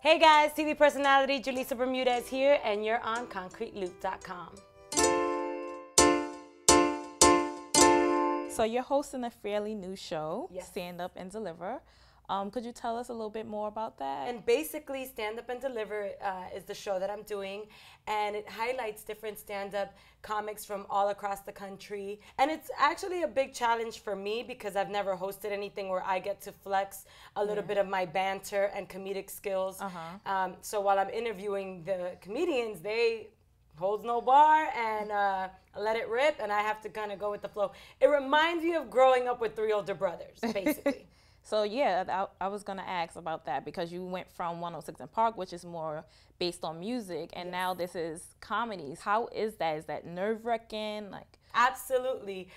Hey guys, TV personality Julissa Bermudez here, and you're on ConcreteLoop.com. So you're hosting a fairly new show, Yes. Stand Up and Deliver. Could you tell us a little bit more about that? And basically, Stand Up and Deliver is the show that I'm doing, and it highlights different stand-up comics from all across the country. And it's actually a big challenge for me because I've never hosted anything where I get to flex a little bit of my banter and comedic skills. So while I'm interviewing the comedians, they holds no bar and let it rip, and I have to kind of go with the flow. It reminds me of growing up with three older brothers, basically. So yeah, I was gonna ask about that because you went from 106 and Park, which is more based on music, and now this is comedies. How is that? Is that nerve-wracking? Absolutely,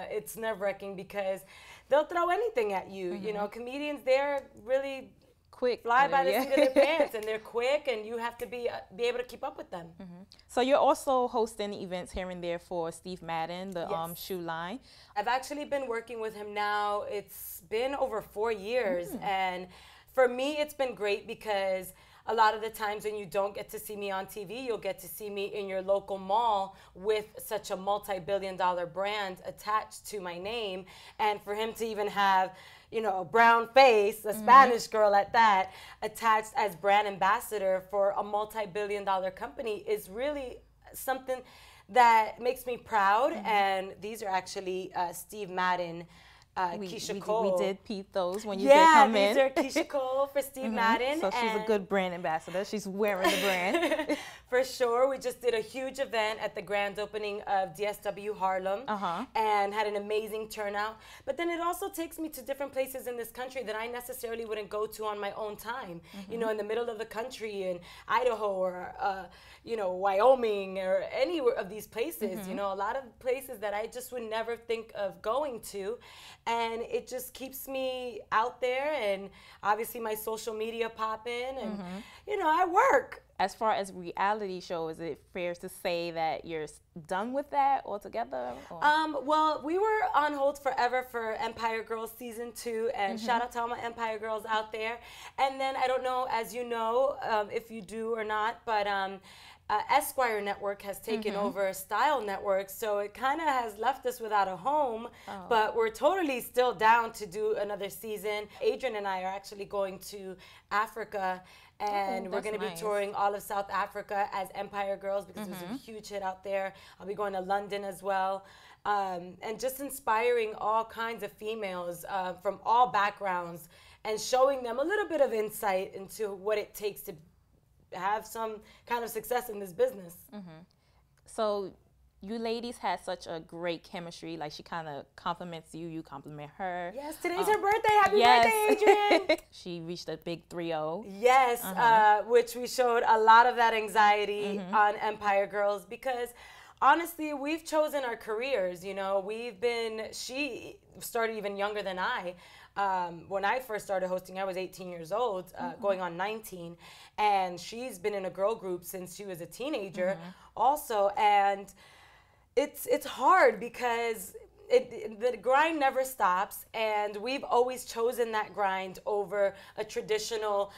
it's nerve-wracking because they'll throw anything at you. You know, comedians, they're really quick, fly by the seat of their pants, and they're quick, and you have to be able to keep up with them. So you're also hosting events here and there for Steve Madden, the shoe line. I've actually been working with him now. It's been over 4 years, and for me, it's been great because a lot of the times when you don't get to see me on TV, you'll get to see me in your local mall with such a multi-billion-dollar brand attached to my name. And for him to even have, you know, a brown face, a Spanish girl at that, attached as brand ambassador for a multi-billion-dollar company is really something that makes me proud. And these are actually Steve Madden, Keisha Cole. We did peep those when you did come in. Yeah, these are Keisha Cole for Steve Madden. So she's a good brand ambassador. She's wearing the brand. For sure. We just did a huge event at the grand opening of DSW Harlem and had an amazing turnout. But then it also takes me to different places in this country that I necessarily wouldn't go to on my own time. You know, in the middle of the country in Idaho or, you know, Wyoming or any of these places. You know, a lot of places that I just would never think of going to. And it just keeps me out there, and obviously my social media popping, and you know, I work. As far as reality show, is it fair to say that you're done with that altogether? Well, we were on hold forever for Empire Girls Season 2, and shout out to all my Empire Girls out there. And then I don't know, as you know, if you do or not, but Esquire Network has taken over Style Network, so it kind of has left us without a home, but we're totally still down to do another season. Adrian and I are actually going to Africa, and we're going to be touring all of South Africa as Empire Girls because it was a huge hit out there. I'll be going to London as well, and just inspiring all kinds of females from all backgrounds and showing them a little bit of insight into what it takes to have some kind of success in this business. So you ladies had such a great chemistry. Like, she kind of compliments you, you compliment her. Yes, today's her birthday. Happy birthday, Adrian. She reached a big 3-0. Yes, which we showed a lot of that anxiety on Empire Girls because honestly, we've chosen our careers. You know, she started even younger than I. When I first started hosting, I was 18 years old, going on 19, and she's been in a girl group since she was a teenager also, and it's hard because the grind never stops, and we've always chosen that grind over a traditional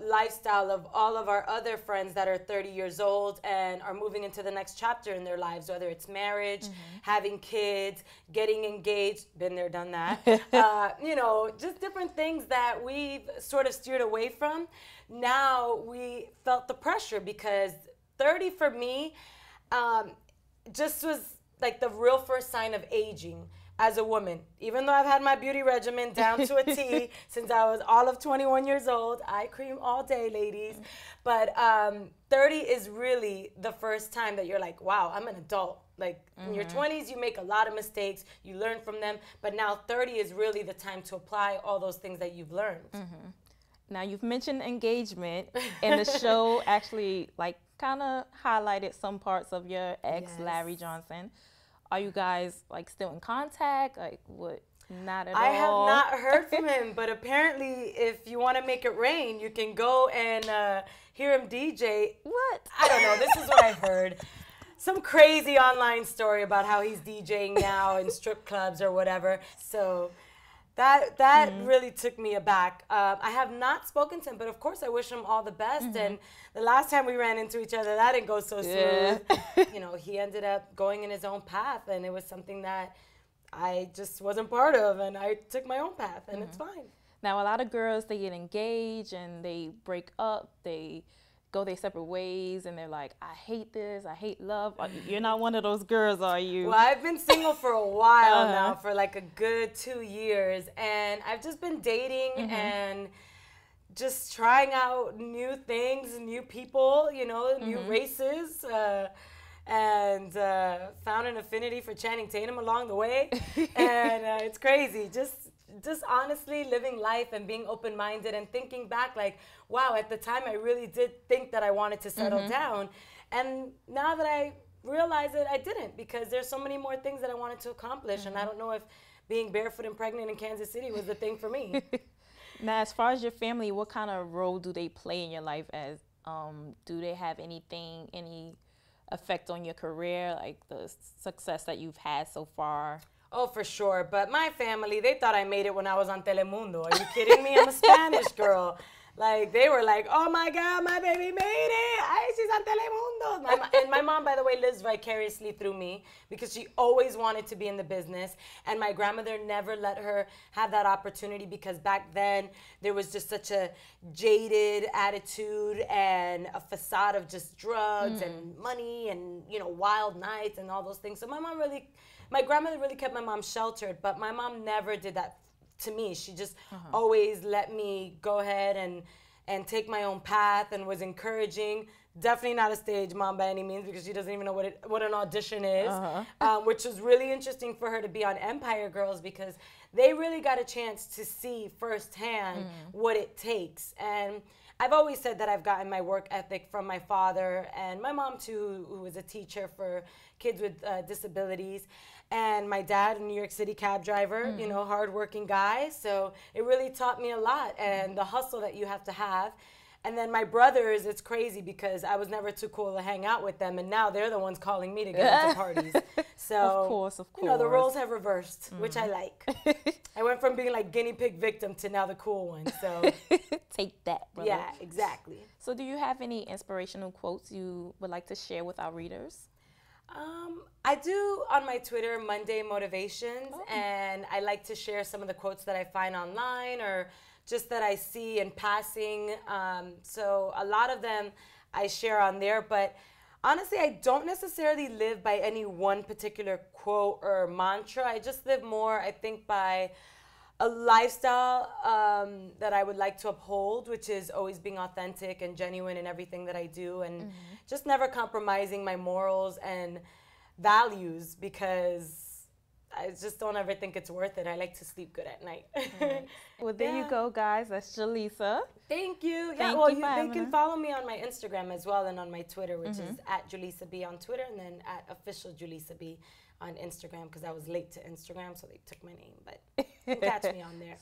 lifestyle of all of our other friends that are 30 years old and are moving into the next chapter in their lives, whether it's marriage, having kids, getting engaged, been there, done that, you know, just different things that we've sort of steered away from. Now we felt the pressure because 30 for me just was like the real first sign of aging as a woman. Even though I've had my beauty regimen down to a T since I was all of 21 years old, eye cream all day, ladies. But 30 is really the first time that you're like, wow, I'm an adult. Like in your 20s, you make a lot of mistakes, you learn from them, but now 30 is really the time to apply all those things that you've learned. Now, you've mentioned engagement, and the show actually like kind of highlighted some parts of your ex, Larry Johnson. Are you guys like still in contact? Like, what? Not at all. I have not heard from him, but apparently if you want to make it rain, you can go and hear him DJ. What? I don't know. This is what I heard. Some crazy online story about how he's DJing now in strip clubs or whatever. So That really took me aback. I have not spoken to him, but of course I wish him all the best. And the last time we ran into each other, that didn't go so smooth. You know, he ended up going in his own path, and it was something that I just wasn't part of, and I took my own path, and it's fine. Now, a lot of girls, they get engaged and they break up, they go their separate ways, and they're like, I hate this, I hate love. You're not one of those girls, are you? Well, I've been single for a while now, for like a good 2 years, and I've just been dating and just trying out new things, new people, you know, new races, and found an affinity for Channing Tatum along the way. And it's crazy. Just honestly living life and being open-minded and thinking back like, wow, at the time I really did think that I wanted to settle down. And now that I realize it, I didn't, because there's so many more things that I wanted to accomplish. And I don't know if being barefoot and pregnant in Kansas City was the thing for me. Now, as far as your family, what kind of role do they play in your life? As do they have any effect on your career, like the success that you've had so far? Oh, for sure. But my family, they thought I made it when I was on Telemundo. Are you kidding me? I'm a Spanish girl. Like, they were like, oh my God, my baby made it. She's on Telemundo. And my mom, by the way, lives vicariously through me, because she always wanted to be in the business. And my grandmother never let her have that opportunity, because back then there was just such a jaded attitude and a facade of just drugs and money and, you know, wild nights and all those things. So my grandmother really kept my mom sheltered, but my mom never did that to me. She just always let me go ahead and take my own path, and was encouraging. Definitely not a stage mom by any means, because she doesn't even know what an audition is, which was really interesting for her to be on Empire Girls, because they really got a chance to see firsthand what it takes. And I've always said that I've gotten my work ethic from my father and my mom too, who was a teacher for kids with disabilities. And my dad, a New York City cab driver, you know, hardworking guy. So it really taught me a lot, and the hustle that you have to have. And then my brothers, it's crazy, because I was never too cool to hang out with them, and now they're the ones calling me to get into parties. So, of course. You know, the roles have reversed, which I like. I went from being like guinea pig victim to now the cool one. So take that, brother. Yeah, exactly. So do you have any inspirational quotes you would like to share with our readers? I do on my Twitter Monday Motivations, and I like to share some of the quotes that I find online or just that I see in passing. So a lot of them I share on there, but honestly, I don't necessarily live by any one particular quote or mantra. I just live more, I think, by a lifestyle that I would like to uphold, which is always being authentic and genuine in everything that I do, and just never compromising my morals and values, because I just don't ever think it's worth it. I like to sleep good at night. Well, there you go, guys. That's Julissa. Thank you. Thank Well, you they can follow me on my Instagram as well, and on my Twitter, which is at Julissa B on Twitter, and then at official Julissa B on Instagram, because I was late to Instagram, so they took my name, but you can catch me on there.